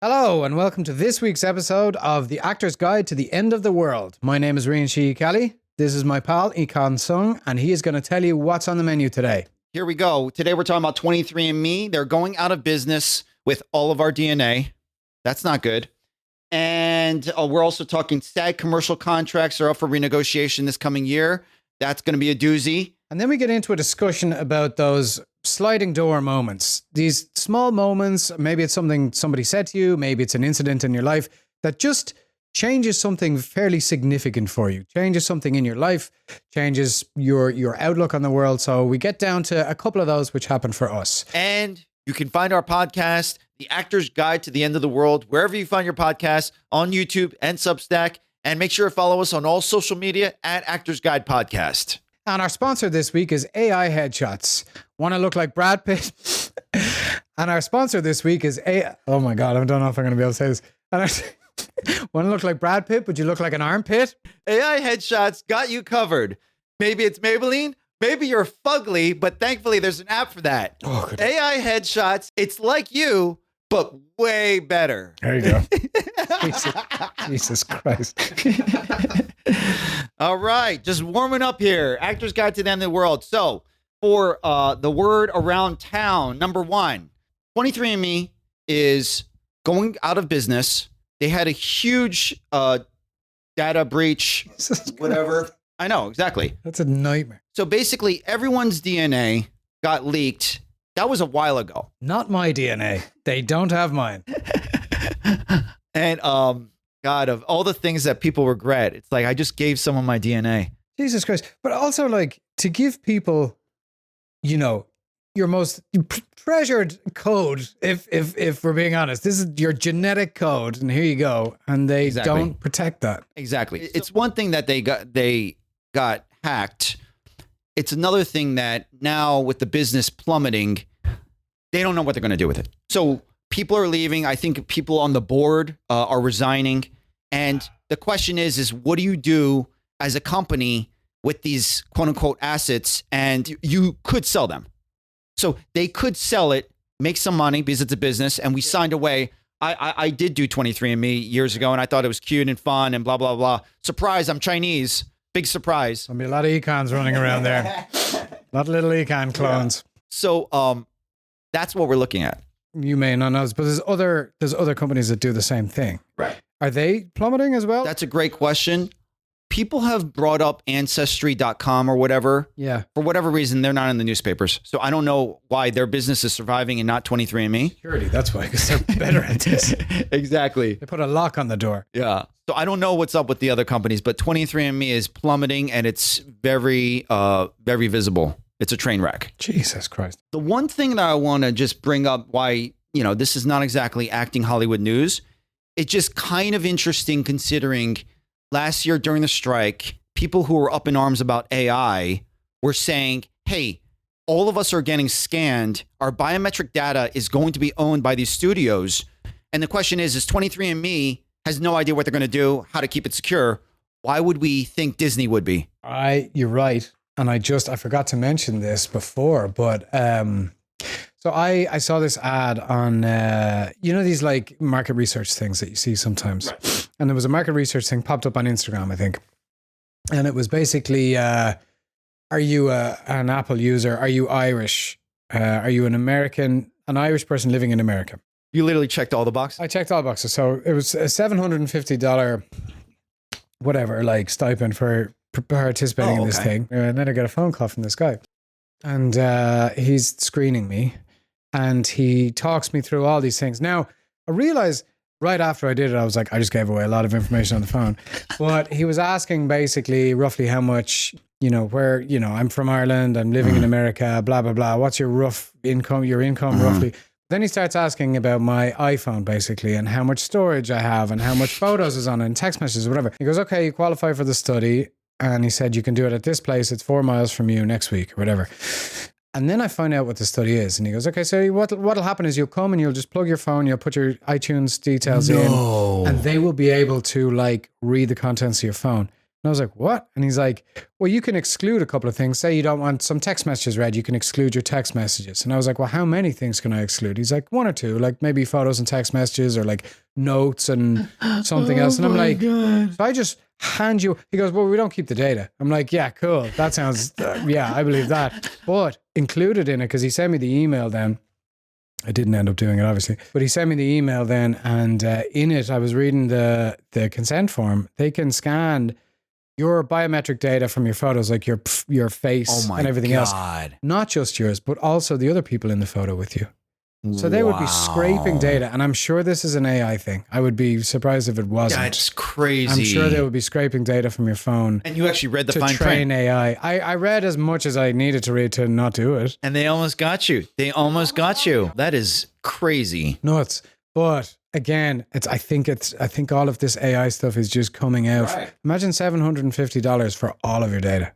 Hello, and welcome to this week's episode of The Actor's Guide to the End of the World. My name is Rían Kelly. This is my pal, Ikan Sung, and he is going to tell you what's on the menu today. Here we go. Today we're talking about 23andMe. They're going out of business with all of our DNA. That's not good. And we're also talking SAG commercial contracts are up for renegotiation this coming year. That's going to be a doozy. And then we get into a discussion about those sliding door moments. These small moments, maybe it's something somebody said to you, maybe it's an incident in your life that just changes something fairly significant for you, changes something in your life, changes your outlook on the world. So we get down to a couple of those which happened for us. And you can find our podcast, The Actor's Guide to the End of the World, wherever you find your podcasts, on YouTube and Substack. And make sure to follow us on all social media at Actors Guide Podcast. And our sponsor this week is AI Headshots. Want to look like Brad Pitt? And our sponsor this week is oh my God, I don't know if I'm going to be able to say this. Want to look like Brad Pitt, but you look like an armpit? AI Headshots got you covered. Maybe it's Maybelline, maybe you're fugly, but thankfully there's an app for that. Oh, AI Headshots, it's like you, but way better. There you go. Jesus Christ. All right, just warming up here. Actors Guide to the End of the World. So for the word around town, number one, 23andMe is going out of business. They had a huge data breach, whatever. I know, exactly. That's a nightmare. So basically, everyone's DNA got leaked. That was a while ago. Not my DNA. They don't have mine. And God, of all the things that people regret, it's like I just gave someone my DNA. Jesus Christ. But also, like, to give people, you know, your most treasured code, if we're being honest, this is your genetic code, and here you go. And they don't protect that. Exactly. It's one thing that they got hacked. It's another thing that now with the business plummeting, they don't know what they're going to do with it. So people are leaving. I think people on the board are resigning. And the question is what do you do as a company with these quote unquote assets? And you could sell them. So they could sell it, make some money because it's a business. And we signed away. I did do 23andMe years ago, and I thought it was cute and fun and blah, blah, blah. Surprise, I'm Chinese. Big surprise. There'll be a lot of econs running around there. A lot of little econ clones. Yeah. So that's what we're looking at. You may not know this, but there's other companies that do the same thing. Right. Are they plummeting as well? That's a great question. People have brought up Ancestry.com or whatever. Yeah. For whatever reason, they're not in the newspapers. So I don't know why their business is surviving and not 23andMe. Security, that's why, because they're better at this. Exactly. They put a lock on the door. Yeah. So I don't know what's up with the other companies, but 23andMe is plummeting and it's very, very visible. It's a train wreck. Jesus Christ. The one thing that I want to just bring up why, this is not exactly acting Hollywood news. It's just kind of interesting considering last year during the strike, people who were up in arms about AI were saying, hey, all of us are getting scanned. Our biometric data is going to be owned by these studios. And the question is 23andMe has no idea what they're going to do, how to keep it secure. Why would we think Disney would be? You're right. And I forgot to mention this before, but so I saw this ad on, these like market research things that you see sometimes. Right. And there was a market research thing popped up on Instagram, I think. And it was basically, are you an Apple user? Are you Irish? Are you an Irish person living in America? You literally checked all the boxes? I checked all the boxes. So it was a $750 whatever, like stipend for participating in this thing. And then I got a phone call from this guy. And he's screening me. And he talks me through all these things. Now, I realized right after I did it, I was like, I just gave away a lot of information on the phone. But he was asking basically roughly how much, where, I'm from Ireland, I'm living in America, blah, blah, blah. What's your rough income, roughly? Then he starts asking about my iPhone, basically, and how much storage I have and how much photos is on it and text messages, whatever. He goes, okay, you qualify for the study. And he said, you can do it at this place. It's 4 miles from you next week or whatever. And then I find out what the study is. And he goes, okay, so what'll happen is you'll come and you'll just plug your phone, you'll put your iTunes details in, and they will be able to like read the contents of your phone. And I was like, what? And he's like, well, you can exclude a couple of things. Say you don't want some text messages read, you can exclude your text messages. And I was like, well, how many things can I exclude? He's like, one or two, like maybe photos and text messages or like notes and something else. And I'm like, so I just hand you, he goes, well, we don't keep the data. I'm like, yeah, cool. That sounds, yeah, I believe that. But included in it, because he sent me the email then, I didn't end up doing it, obviously. But he sent me the email then, and in it, I was reading the consent form. They can scan your biometric data from your photos, like your face and everything else. Not just yours, but also the other people in the photo with you. So they would be scraping data. And I'm sure this is an AI thing. I would be surprised if it wasn't. That's crazy. I'm sure they would be scraping data from your phone. And you actually read the fine print. To train AI. I read as much as I needed to read to not do it. And they almost got you. That is crazy. Nuts. But again, I think all of this AI stuff is just coming out. Right. Imagine $750 for all of your data.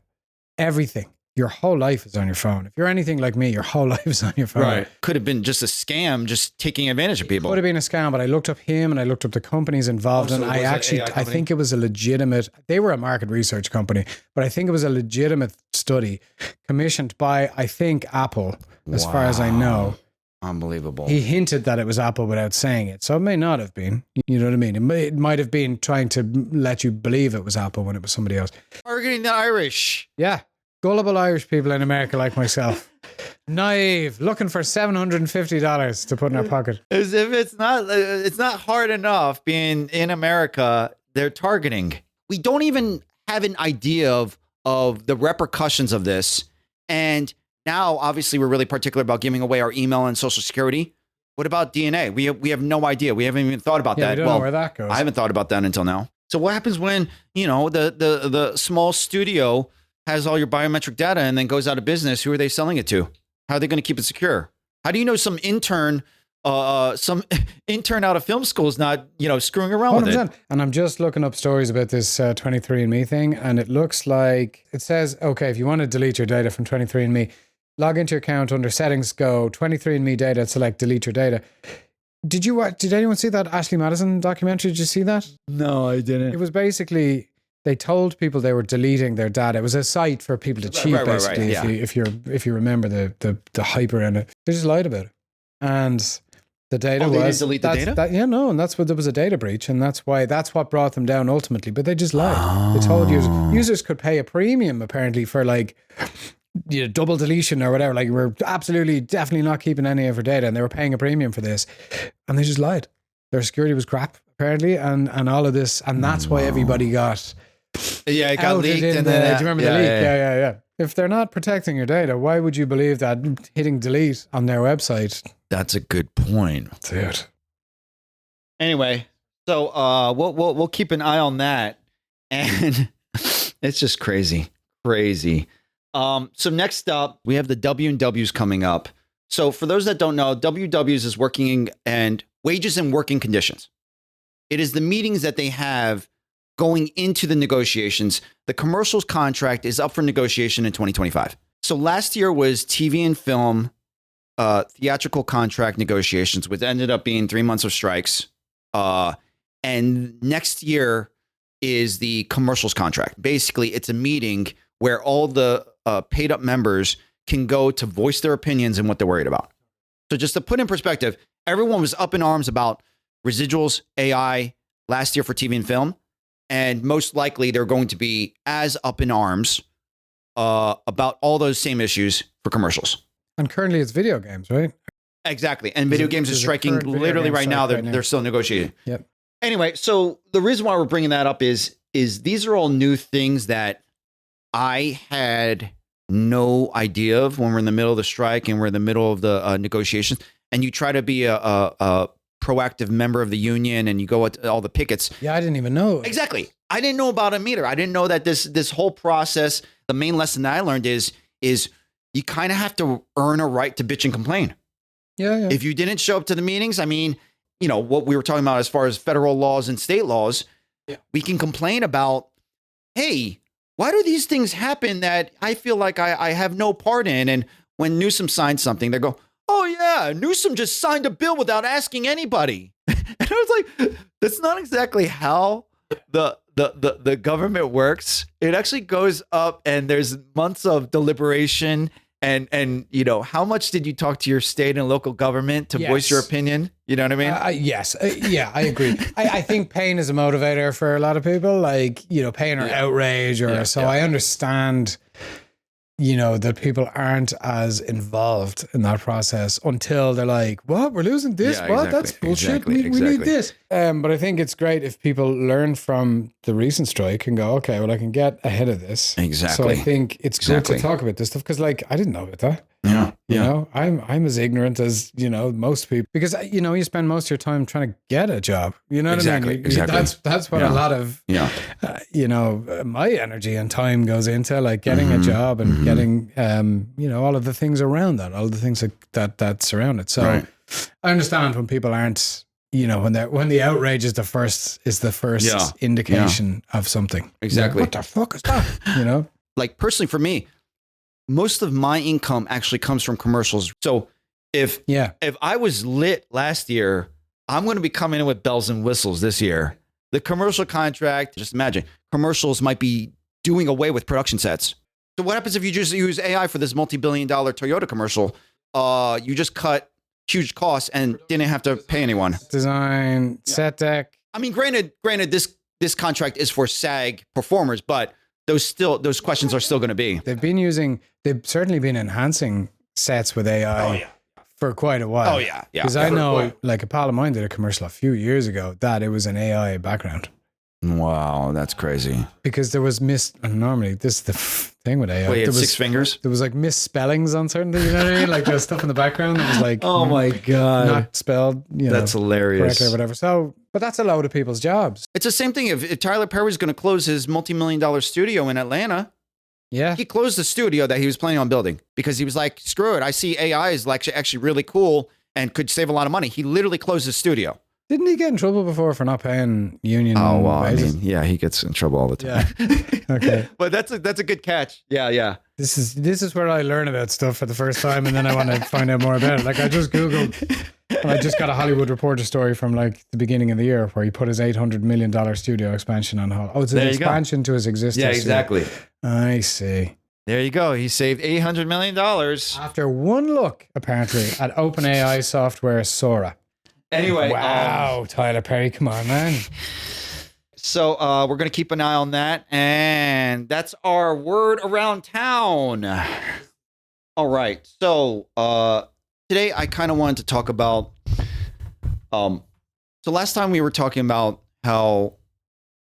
Everything. Your whole life is on your phone. If you're anything like me, your whole life is on your phone. Right. Could have been just a scam, just taking advantage of people. Could have been a scam, but I looked up him and I looked up the companies involved. And I think it was a legitimate, they were a market research company, but I think it was a legitimate study commissioned by, I think, Apple, as far as I know. Unbelievable. He hinted that it was Apple without saying it. So it may not have been. You know what I mean? It might have been trying to let you believe it was Apple when it was somebody else. Targeting the Irish. Yeah. Gullible Irish people in America like myself. Naive. Looking for $750 to put in our pocket. As if it's not hard enough being in America, they're targeting. We don't even have an idea of the repercussions of this. And now, obviously, we're really particular about giving away our email and social security. What about DNA? We have no idea. We haven't even thought about that. We don't know where that goes. I haven't thought about that until now. So what happens when, the small studio has all your biometric data and then goes out of business? Who are they selling it to? How are they going to keep it secure? How do you know some intern out of film school is not, screwing around 100%. With it? And I'm just looking up stories about this 23andMe thing, and it looks like it says, okay, if you want to delete your data from 23andMe, log into your account under settings, go 23andMe data, select delete your data. Did anyone see that Ashley Madison documentary? Did you see that? No, I didn't. It was basically, they told people they were deleting their data. It was a site for people to cheat, basically. Right, yeah. If you remember the hype around it, they just lied about it, and the data they didn't delete the data. And that's what there was a data breach, and that's what brought them down ultimately. But they just lied. They told users could pay a premium apparently for double deletion or whatever. Like, we're definitely not keeping any of our data, and they were paying a premium for this, and they just lied. Their security was crap apparently, and all of this, and that's why everybody got. Yeah, it got leaked. Do you remember the leak? Yeah. If they're not protecting your data, why would you believe that hitting delete on their website? That's a good point. Dude. Anyway, so we'll keep an eye on that, and it's just crazy. So next up, we have the W&Ws coming up. So for those that don't know, W&Ws is working and wages and working conditions. It is the meetings that they have going into the negotiations. The commercials contract is up for negotiation in 2025. So last year was TV and film theatrical contract negotiations, which ended up being 3 months of strikes. And next year is the commercials contract. Basically, it's a meeting where all the paid up members can go to voice their opinions and what they're worried about. So just to put in perspective, everyone was up in arms about residuals, AI last year for TV and film. And most likely they're going to be as up in arms about all those same issues for commercials. And currently it's video games, right? Exactly. And video games is striking literally right now. They're still negotiating. Yep. Anyway, so the reason why we're bringing that up is these are all new things that I had no idea of when we're in the middle of the strike and we're in the middle of the negotiations. And you try to be a proactive member of the union and you go at all the pickets. Yeah, I didn't even know. Exactly. I didn't know about them either. I didn't know that this whole process, the main lesson that I learned is you kind of have to earn a right to bitch and complain. Yeah. If you didn't show up to the meetings, I mean, what we were talking about as far as federal laws and state laws, we can complain about, hey, why do these things happen that I feel like I have no part in? And when Newsom signs something, they go, oh yeah, Newsom just signed a bill without asking anybody. And I was like, that's not exactly how the government works, it actually goes up, and there's months of deliberation. And how much did you talk to your state and local government to voice your opinion? You know what I mean? Yes. Yeah, I agree. I think pain is a motivator for a lot of people, like, pain or outrage I understand, that people aren't as involved in that process until they're like, what? We're losing this? Yeah, what? exactly, That's bullshit. exactly, We need this. But I think it's great if people learn from the recent strike and go, okay, well, I can get ahead of this. Exactly. So I think it's good to talk about this stuff because, like, I didn't know about that. Yeah. You know, I'm as ignorant as, most people because, you spend most of your time trying to get a job. You know what I mean? Exactly. That's what a lot of, my energy and time goes into, like getting a job and getting, all of the things around that, all of the things that surround it. So I understand when people aren't, when the outrage is the first indication of something. Exactly. Like, what the fuck is that? Like personally for me, most of my income actually comes from commercials. So if I was lit last year, I'm going to be coming in with bells and whistles this year. The commercial contract, just imagine, commercials might be doing away with production sets. So what happens if you just use AI for this multi-billion-dollar Toyota commercial? You just cut huge costs and didn't have to pay anyone. Design, set deck. I mean, granted, this contract is for SAG performers, but those questions are still going to be. They've certainly been enhancing sets with AI for quite a while. Oh yeah. Because I know, like a pal of mine did a commercial a few years ago that it was an AI background. Wow, that's crazy. Because there was normally this is the thing with AI. Wait, there was 6 fingers? There was like misspellings on certain things, you know what I mean? Like there's stuff in the background that was like, oh my God, not spelled, that's hilarious. Correctly or whatever. So, but that's a load of people's jobs. It's the same thing. If Tyler Perry's going to close his multi-million-dollar studio in Atlanta, he closed the studio that he was planning on building because he was like, screw it. I see AI is like actually really cool and could save a lot of money. He literally closed his studio. Didn't he get in trouble before for not paying union wages? I mean, yeah, he gets in trouble all the time. Yeah. Okay. But that's a good catch. Yeah. This is where I learn about stuff for the first time, and then I want to find out more about it. Like I just Googled, and I just got a Hollywood Reporter story from like the beginning of the year where he put his $800 million studio expansion on hold. Oh, it's an expansion to his existing studio. Exactly. I see. There you go. He saved $800 million. After one look, apparently, at OpenAI software Sora. Anyway. Wow, Tyler Perry, come on, man. So we're going to keep an eye on that. And that's our word around town. All right. So today I kind of wanted to talk about, so last time we were talking about how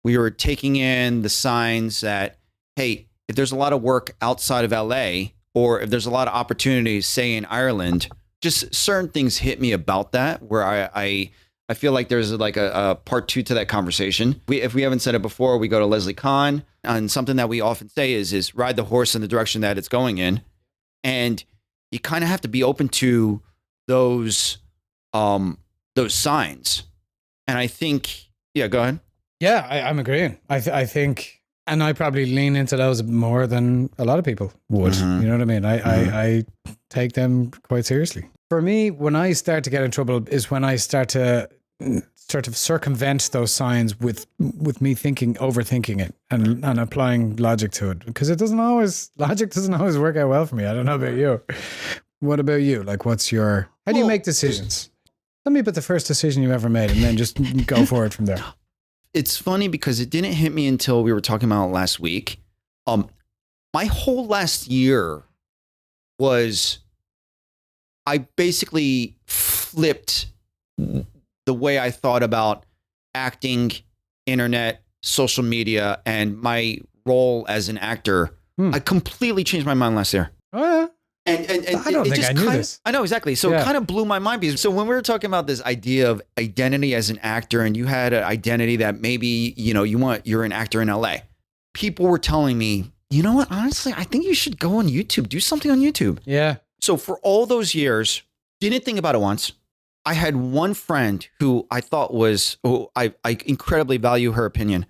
we were taking in the signs that, hey, if there's a lot of work outside of LA, or if there's a lot of opportunities, say in Ireland, just certain things hit me about that where I feel like there's like a part 2 to that conversation. If we haven't said it before, we go to Leslie Kahn, and something that we often say is ride the horse in the direction that it's going in. And you kind of have to be open to those signs. And I think, go ahead. Yeah, I'm agreeing. I think, and I probably lean into those more than a lot of people would. Mm-hmm. You know what I mean? I take them quite seriously. For me, when I start to get in trouble is when I start to sort of circumvent those signs with me overthinking it and applying logic to it. Because logic doesn't always work out well for me. I don't know about you. What about you? Like, how do you make decisions? Tell me about the first decision you ever made and then just go for it from there. It's funny because it didn't hit me until we were talking about it last week. My whole last year was, I basically flipped the way I thought about acting, internet, social media, and my role as an actor. I completely changed my mind last year. Oh, yeah. And I don't think I knew this. I know, exactly. So it kind of blew my mind. So when we were talking about this idea of identity as an actor, and you had an identity that maybe, you're an actor in LA, people were telling me, you know what, honestly, I think you should go on YouTube, do something on YouTube. Yeah. So for all those years, didn't think about it once. I had one friend who I thought I incredibly value her opinion.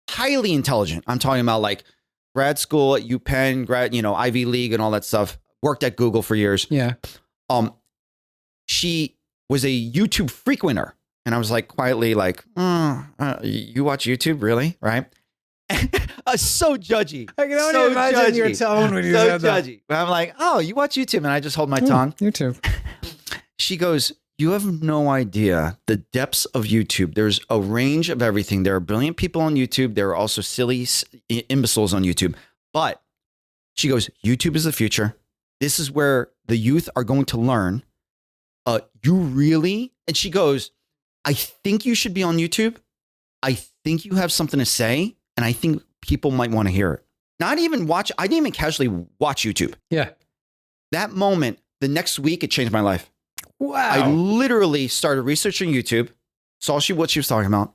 Highly intelligent. I'm talking about like grad school at UPenn, Ivy League and all that stuff. Worked at Google for years. Yeah. She was a YouTube frequenter. And I was like quietly like, you watch YouTube, really? Right? So judgy. I can only imagine your tone when you said that. But I'm like, oh, you watch YouTube? And I just hold my tongue. YouTube. She goes, you have no idea the depths of YouTube. There's a range of everything. There are brilliant people on YouTube. There are also silly imbeciles on YouTube. But she goes, YouTube is the future. This is where the youth are going to learn. You really? And she goes, I think you should be on YouTube. I think you have something to say. And I think people might want to hear it. Not even watch. I didn't even casually watch YouTube. Yeah. That moment, the next week, it changed my life. Wow. I literally started researching YouTube, saw what she was talking about.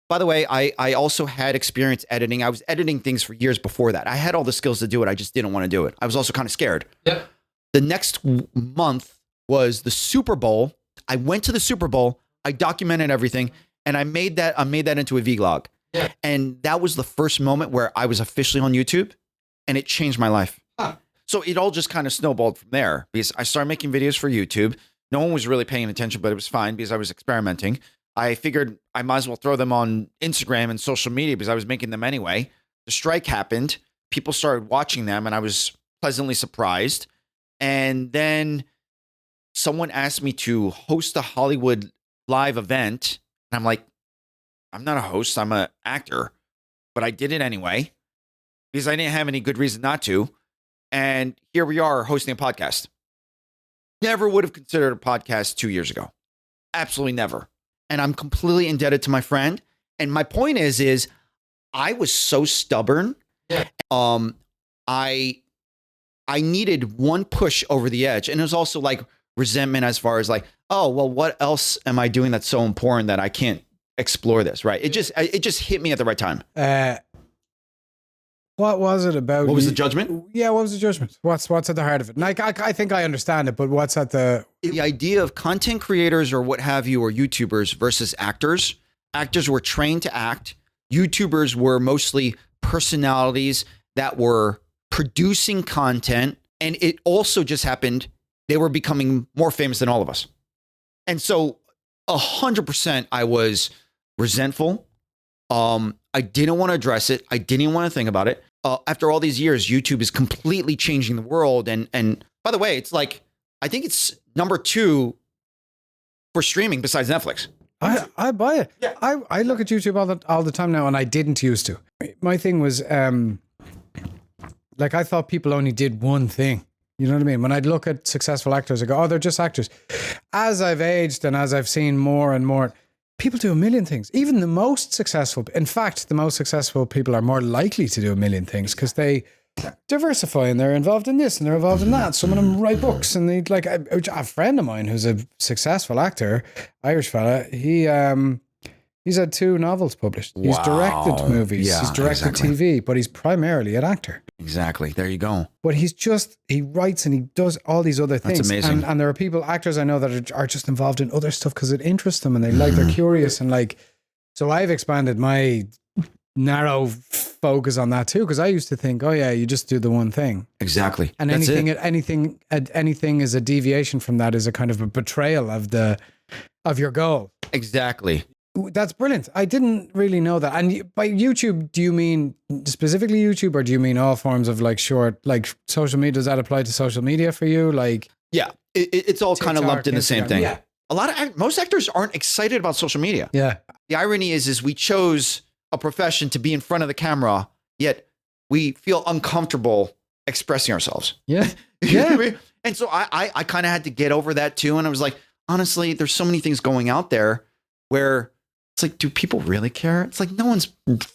By the way, I also had experience editing. I was editing things for years before that. I had all the skills to do it. I just didn't want to do it. I was also kind of scared. Yep. The next month was the Super Bowl. I went to the Super Bowl. I documented everything, and I made that into a vlog. Yeah. And that was the first moment where I was officially on YouTube, and it changed my life. Huh. So it all just kind of snowballed from there because I started making videos for YouTube. No one was really paying attention, but it was fine because I was experimenting. I figured I might as well throw them on Instagram and social media because I was making them anyway. The strike happened. People started watching them, and I was pleasantly surprised. And then someone asked me to host a Hollywood live event. And I'm like, I'm not a host. I'm an actor. But I did it anyway because I didn't have any good reason not to. And here we are hosting a podcast. Never would have considered a podcast 2 years ago. Absolutely never. And I'm completely indebted to my friend. And my point is I was so stubborn. Yeah. I needed one push over the edge. And it was also like resentment as far as like, oh, well, what else am I doing that's so important that I can't explore this? Right. It just hit me at the right time. What was it about? What was the judgment? Yeah, what was the judgment? What's at the heart of it? Like, I think I understand it, but what's at the idea of content creators or what have you, or YouTubers versus actors. Actors were trained to act. YouTubers were mostly personalities that were producing content. And it also just happened, they were becoming more famous than all of us. And so 100% I was resentful. I didn't want to address it. I didn't even want to think about it. After all these years, YouTube is completely changing the world. And by the way, it's like, I think it's number 2 for streaming besides Netflix. I buy it. Yeah. I look at YouTube all the time now, and I didn't used to. My thing was, like, I thought people only did one thing. You know what I mean? When I'd look at successful actors, I go, oh, they're just actors. As I've aged and as I've seen more and more, people do a million things. Even the most successful, in fact, the most successful people are more likely to do a million things because they diversify and they're involved in this and they're involved in that. Some of them write books, and they like a friend of mine who's a successful actor, Irish fella. He's had 2 novels published. He's directed movies. Yeah, he's directed TV, but he's primarily an actor. Exactly. There you go. But he writes and he does all these other things. That's amazing. And there are actors I know that are just involved in other stuff because it interests them and they're curious. And like, so I've expanded my narrow focus on that too, because I used to think, oh yeah, you just do the one thing. Exactly. And anything is a deviation from that is a kind of a betrayal of your goal. Exactly. That's brilliant. I didn't really know that. And by YouTube, do you mean specifically YouTube, or do you mean all forms of like short, like social media? Does that apply to social media for you? Like, yeah, it's all TikTok, kind of lumped in the same thing. Yeah. Most actors aren't excited about social media. Yeah. The irony is we chose a profession to be in front of the camera, yet we feel uncomfortable expressing ourselves. Yeah. You know what I mean? And so I kind of had to get over that too. And I was like, honestly, there's so many things going out there where it's like, do people really care? It's like, no one's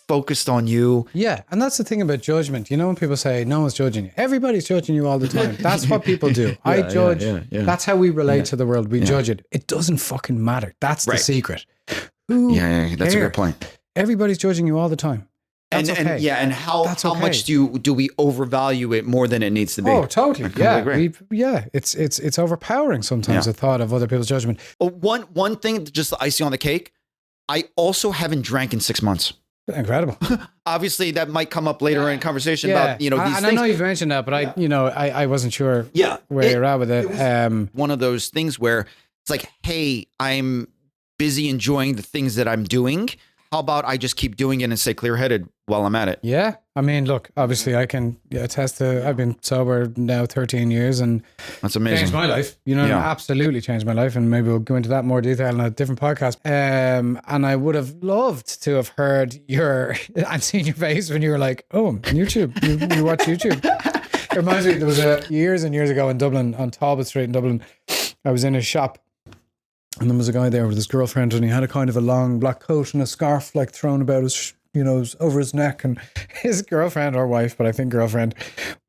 focused on you. Yeah. And that's the thing about judgment. You know, when people say no one's judging you, everybody's judging you all the time. That's what people do. I judge. Yeah. That's how we relate to the world. We judge it. It doesn't fucking matter. That's the secret. Who that's a good point. Everybody's judging you all the time. That's okay. And how much do we overvalue it more than it needs to be? Oh, totally. Yeah. It's overpowering sometimes, the thought of other people's judgment. One thing, just the icing on the cake, I also haven't drank in 6 months. Incredible. Obviously, that might come up later in conversation about, these things. I know you've mentioned that, but I wasn't sure where you're at with it. One of those things where it's like, hey, I'm busy enjoying the things that I'm doing, how about I just keep doing it and stay clear-headed while I'm at it? Yeah. I mean, look, obviously I can attest to, I've been sober now 13 years and that's amazing. Changed my life. You know, absolutely changed my life. And maybe we'll go into that in more detail in a different podcast. And I would have loved to have heard and seen your face when you were like, oh, YouTube, you watch YouTube. It reminds me, there was years and years ago in Dublin, on Talbot Street in Dublin, I was in a shop and there was a guy there with his girlfriend and he had a kind of a long black coat and a scarf like thrown about his, over his neck, and his girlfriend or wife, but I think girlfriend,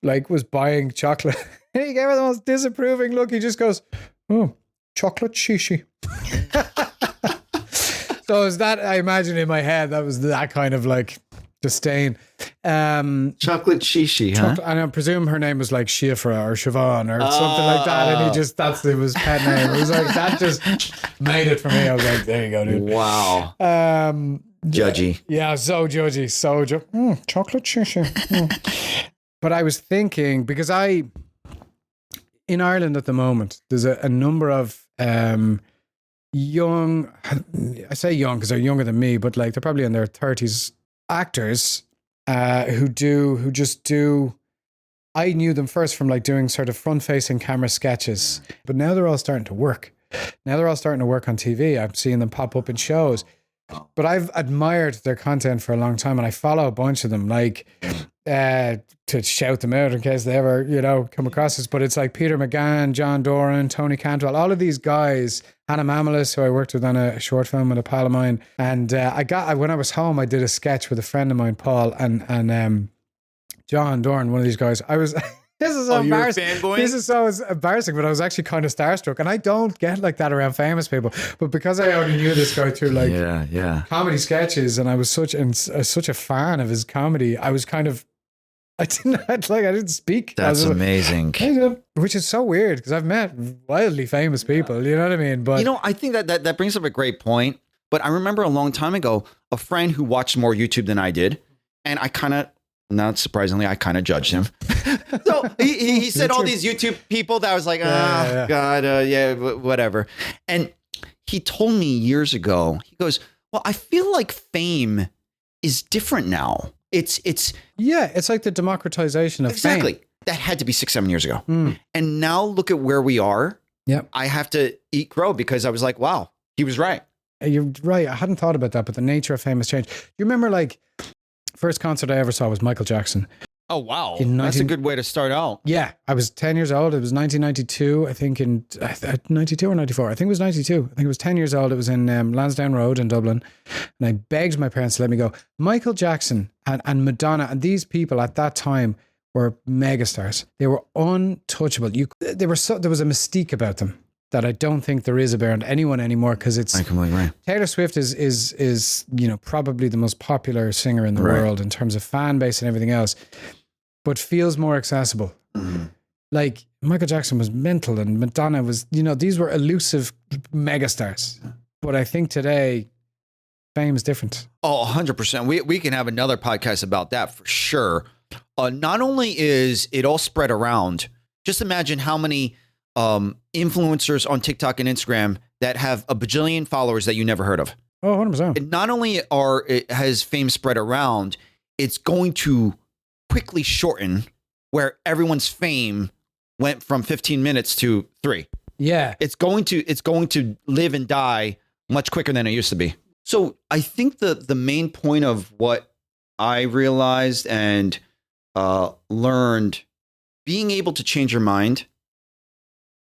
like was buying chocolate. And he gave her the most disapproving look. He just goes, oh, chocolate shishi. So is that, I imagine in my head, that was that kind of like disdain. Chocolate shishi, huh? And I presume her name was like Shifra or Siobhan or something like that. And it was pet name. It was like, that just made it for me. I was like, there you go, dude. Wow. Judgy. Yeah, so judgy. Chocolate shishi. But I was thinking, because in Ireland at the moment, there's a number of young, I say young because they're younger than me, but like they're probably in their 30s, actors who just do. I knew them first from like doing sort of front-facing camera sketches, but now they're all starting to work. Now they're all starting to work on TV. I'm seeing them pop up in shows. But I've admired their content for a long time, and I follow a bunch of them, like to shout them out in case they ever, come across us. But it's like Peter McGann, John Doran, Tony Cantwell, all of these guys, Hannah Mamalis, who I worked with on a short film with a pal of mine. And when I was home, I did a sketch with a friend of mine, Paul, and John Doran, one of these guys. This is so embarrassing. This is so embarrassing, but I was actually kind of starstruck, and I don't get like that around famous people. But because I only knew this guy through like comedy sketches, and I was such a fan of his comedy, I was kind of I didn't speak. That's amazing. Which is so weird because I've met wildly famous people. You know what I mean? But I think that brings up a great point. But I remember a long time ago, a friend who watched more YouTube than I did, and I kind of. Not surprisingly, I kind of judged him. So he said all these YouTube people that I was like, God, whatever. And he told me years ago, he goes, well, I feel like fame is different now. It's like the democratization of fame. Exactly. That had to be 6-7 years ago. And now look at where we are. Yep. I have to eat crow because I was like, wow, he was right. You're right. I hadn't thought about that, but the nature of fame has changed. You remember like, first concert I ever saw was Michael Jackson. Oh, wow. That's a good way to start out. Yeah. I was 10 years old. It was 1992, I think in 92 or 94. I think it was 92. I think it was 10 years old. It was in Lansdowne Road in Dublin. And I begged my parents to let me go. Michael Jackson and Madonna and these people at that time were megastars. They were untouchable. There was a mystique about them that I don't think there is about anyone anymore, because it's. I completely agree. Taylor Swift is probably the most popular singer in the world in terms of fan base and everything else, but feels more accessible. Mm-hmm. Like Michael Jackson was mental, and Madonna was, these were elusive megastars. But I think today, fame is different. Oh, 100%. We can have another podcast about that for sure. Not only is it all spread around, just imagine how many influencers on TikTok and Instagram that have a bajillion followers that you never heard of. Oh, 100%. And not only has fame spread around, it's going to quickly shorten where everyone's fame went from 15 minutes to 3. Yeah. It's going to live and die much quicker than it used to be. So I think the main point of what I realized and learned, being able to change your mind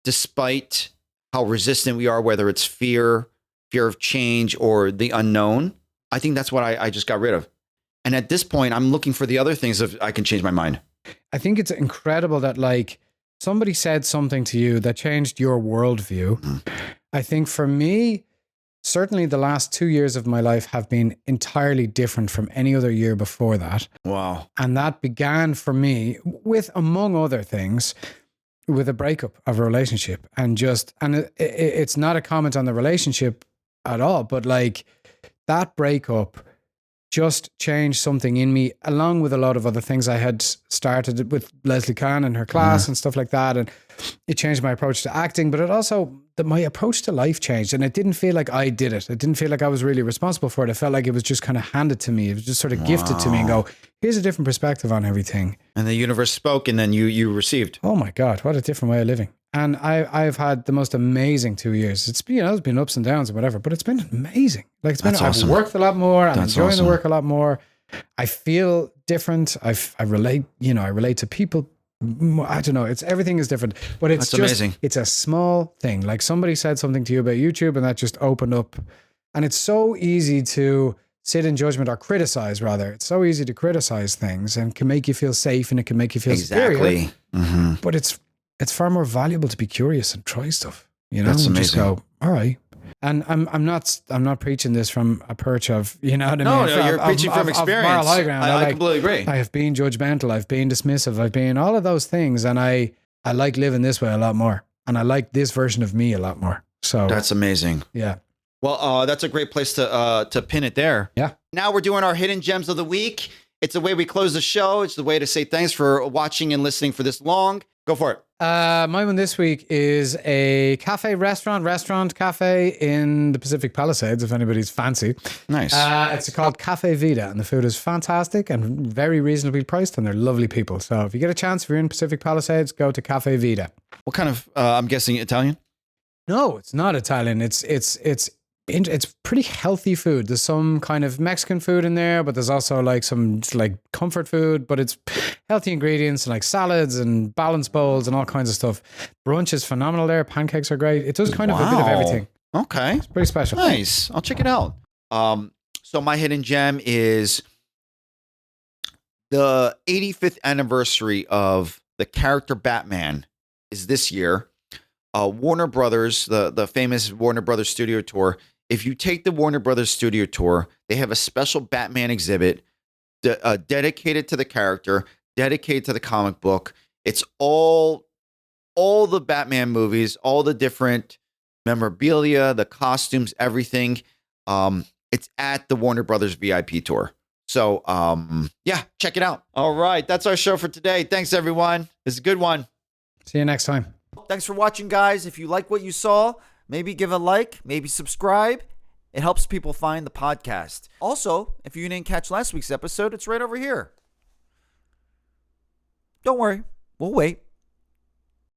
despite how resistant we are, whether it's fear of change or the unknown, I think that's what I just got rid of. And at this point, I'm looking for the other things that I can change my mind. I think it's incredible that like somebody said something to you that changed your worldview. Mm-hmm. I think for me, certainly the last 2 years of my life have been entirely different from any other year before that. Wow. And that began for me with, among other things, with a breakup of a relationship. And it's not a comment on the relationship at all, but like that breakup just changed something in me, along with a lot of other things I had started with Leslie Kahn and her class and stuff like that. And it changed my approach to acting, but it also, my approach to life changed, and it didn't feel like I did it. It didn't feel like I was really responsible for it. It felt like it was just kind of handed to me. It was just sort of gifted to me and go, here's a different perspective on everything. And the universe spoke, and then you received. Oh my God, what a different way of living. And I've had the most amazing 2 years. It's it's been ups and downs and whatever, but it's been amazing. Like it's been, awesome. I've worked a lot more. I'm enjoying the work a lot more. I feel different. I relate, I relate to people. I don't know. Everything is different, but it's just amazing. It's a small thing. Like somebody said something to you about YouTube, and that just opened up. And it's so easy to sit in judgment or criticize. Rather, it's so easy to criticize things, and can make you feel safe, and it can make you feel superior. Mm-hmm. But it's far more valuable to be curious and try stuff. That's amazing. Just go, all right. And I'm not preaching this from a perch of, what I mean? No, you're preaching from experience. Moral high ground. I completely agree. I have been judgmental. I've been dismissive. I've been all of those things. And I like living this way a lot more. And I like this version of me a lot more. So that's amazing. Yeah. Well, that's a great place to pin it there. Yeah. Now we're doing our hidden gems of the week. It's the way we close the show. It's the way to say thanks for watching and listening for this long. Go for it. My one this week is a restaurant cafe in the Pacific Palisades, if anybody's fancy. Nice. It's called Cafe Vida, and the food is fantastic and very reasonably priced, and they're lovely people. So if you get a chance, if you're in Pacific Palisades, go to Cafe Vida. What kind of, I'm guessing Italian? No, it's not Italian. It's pretty healthy food. There's some kind of Mexican food in there, but there's also like some like comfort food, but it's healthy ingredients and like salads and balanced bowls and all kinds of stuff. Brunch is phenomenal there. Pancakes are great. It does kind of a bit of everything. Okay. It's pretty special. Nice. I'll check it out. So my hidden gem is the 85th anniversary of the character Batman is this year. Warner Brothers, the famous Warner Brothers studio tour. If you take the Warner Brothers studio tour, they have a special Batman exhibit dedicated to the character, dedicated to the comic book. It's all the Batman movies, all the different memorabilia, the costumes, everything. It's at the Warner Brothers VIP tour. So, yeah, check it out. All right. That's our show for today. Thanks, everyone. It's a good one. See you next time. Thanks for watching, guys. If you like what you saw, maybe give a like, maybe subscribe. It helps people find the podcast. Also, if you didn't catch last week's episode, it's right over here. Don't worry, we'll wait.